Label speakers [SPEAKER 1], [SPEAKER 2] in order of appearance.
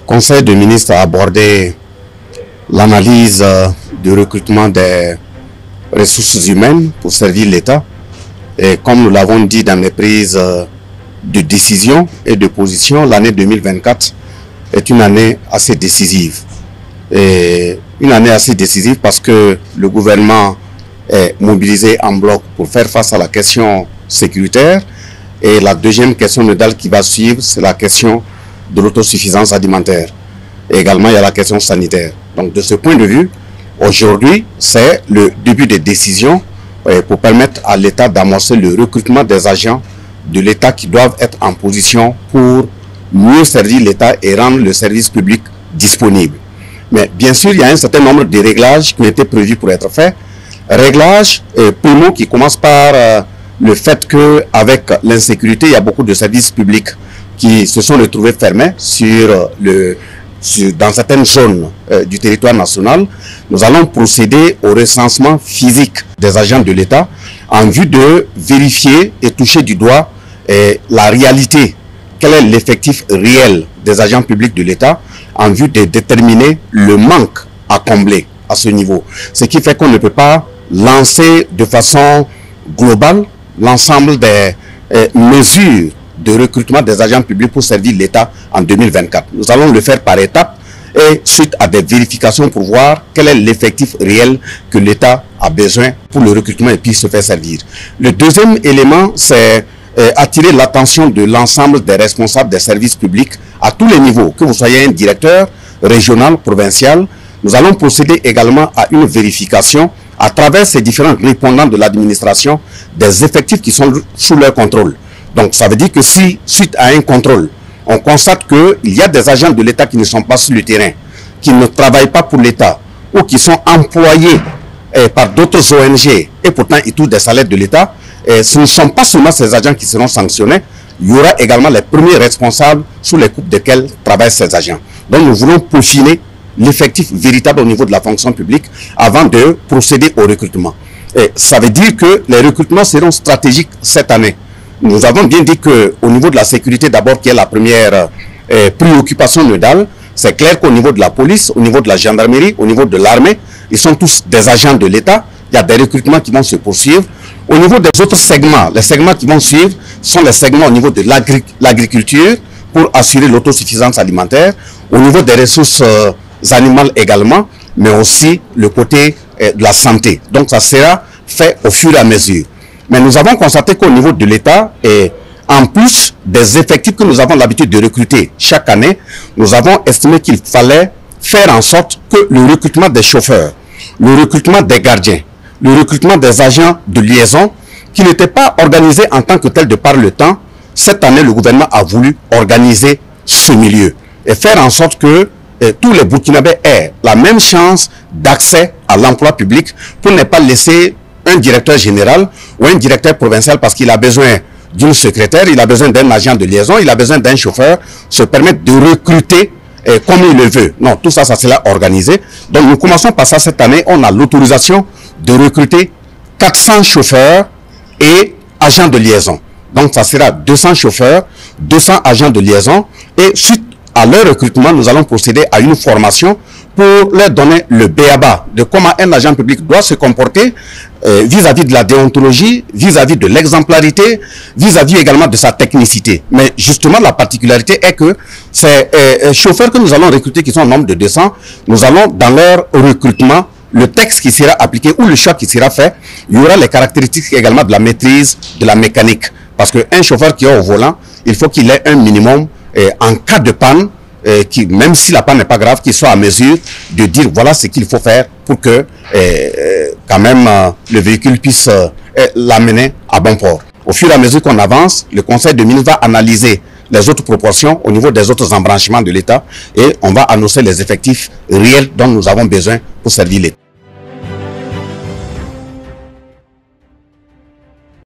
[SPEAKER 1] Conseil des ministres a abordé l'analyse du recrutement des ressources humaines pour servir l'État. Et comme nous l'avons dit dans les prises de décision et de position, l'année 2024 est une année assez décisive. Et une année assez décisive parce que le gouvernement est mobilisé en bloc pour faire face à la question sécuritaire. Et la deuxième question nodale qui va suivre, c'est la question de l'autosuffisance alimentaire. Et également, il y a la question sanitaire. Donc, de ce point de vue, aujourd'hui, c'est le début des décisions pour permettre à l'État d'amorcer le recrutement des agents de l'État qui doivent être en position pour mieux servir l'État et rendre le service public disponible. Mais bien sûr, il y a un certain nombre de réglages qui ont été prévus pour être faits. Réglages, primo, qui commence par le fait qu'avec l'insécurité, il y a beaucoup de services publics qui se sont retrouvés fermés dans certaines zones du territoire national. Nous allons procéder au recensement physique des agents de l'État en vue de vérifier et toucher du doigt la réalité. Quel est l'effectif réel des agents publics de l'État en vue de déterminer le manque à combler à ce niveau. Ce qui fait qu'on ne peut pas lancer de façon globale l'ensemble des mesures de recrutement des agents publics pour servir l'État en 2024. Nous allons le faire par étapes et suite à des vérifications pour voir quel est l'effectif réel que l'État a besoin pour le recrutement et puis se faire servir. Le deuxième élément, c'est attirer l'attention de l'ensemble des responsables des services publics à tous les niveaux, que vous soyez un directeur régional, provincial. Nous allons procéder également à une vérification à travers ces différents répondants de l'administration des effectifs qui sont sous leur contrôle. Donc ça veut dire que si, suite à un contrôle, on constate qu'il y a des agents de l'État qui ne sont pas sur le terrain, qui ne travaillent pas pour l'État, ou qui sont employés par d'autres ONG, et pourtant ils touchent des salaires de l'État, ce ne sont pas seulement ces agents qui seront sanctionnés, il y aura également les premiers responsables sous les coupes desquels travaillent ces agents. Donc nous voulons peaufiner l'effectif véritable au niveau de la fonction publique avant de procéder au recrutement. Et ça veut dire que les recrutements seront stratégiques cette année. Nous avons bien dit qu'au niveau de la sécurité d'abord, qui est la première préoccupation nodale, c'est clair qu'au niveau de la police, au niveau de la gendarmerie, au niveau de l'armée, ils sont tous des agents de l'État. Il y a des recrutements qui vont se poursuivre. Au niveau des autres segments, les segments qui vont suivre sont les segments au niveau de l'agriculture pour assurer l'autosuffisance alimentaire, au niveau des ressources animales également, mais aussi le côté de la santé. Donc ça sera fait au fur et à mesure. Mais nous avons constaté qu'au niveau de l'État, en plus des effectifs que nous avons l'habitude de recruter chaque année, nous avons estimé qu'il fallait faire en sorte que le recrutement des chauffeurs, le recrutement des gardiens, le recrutement des agents de liaison, qui n'étaient pas organisés en tant que tel de par le temps, cette année le gouvernement a voulu organiser ce milieu et faire en sorte que tous les Burkinabés aient la même chance d'accès à l'emploi public pour ne pas laisser un directeur général ou un directeur provincial parce qu'il a besoin d'une secrétaire, il a besoin d'un agent de liaison, il a besoin d'un chauffeur, se permettre de recruter comme il le veut. Non, tout ça, ça sera organisé. Donc nous commençons par ça cette année. On a l'autorisation de recruter 400 chauffeurs et agents de liaison. Donc ça sera 200 chauffeurs, 200 agents de liaison. Et suite à leur recrutement, nous allons procéder à une formation pour leur donner le b.a.-ba de comment un agent public doit se comporter vis-à-vis de la déontologie, vis-à-vis de l'exemplarité, vis-à-vis également de sa technicité. Mais justement, la particularité est que ces chauffeurs que nous allons recruter, qui sont au nombre de 200, nous allons dans leur recrutement, le texte qui sera appliqué ou le choix qui sera fait, il y aura les caractéristiques également de la maîtrise de la mécanique. Parce qu'un chauffeur qui est au volant, il faut qu'il ait un minimum en cas de panne, même si la panne n'est pas grave, qu'il soit à mesure de dire voilà ce qu'il faut faire pour que quand même le véhicule puisse l'amener à bon port. Au fur et à mesure qu'on avance, le Conseil des ministres va analyser les autres proportions au niveau des autres embranchements de l'État et on va annoncer les effectifs réels dont nous avons besoin pour servir l'État.